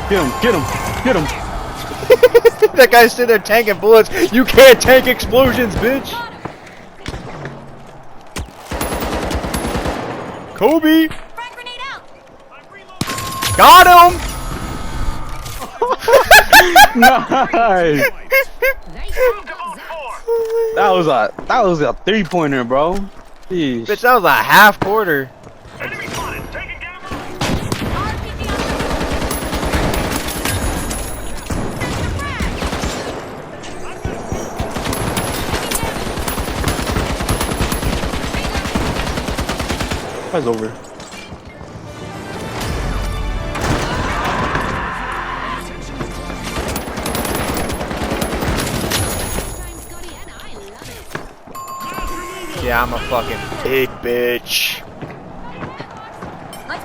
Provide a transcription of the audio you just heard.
Get him, get him, get him. That guy's sitting there tanking bullets. You can't tank explosions, bitch. Kobe. Got him. Nice. That was a 3-pointer, bro. Jeez. Bitch, that was a half quarter. That's over. Yeah, I'm a fucking big bitch.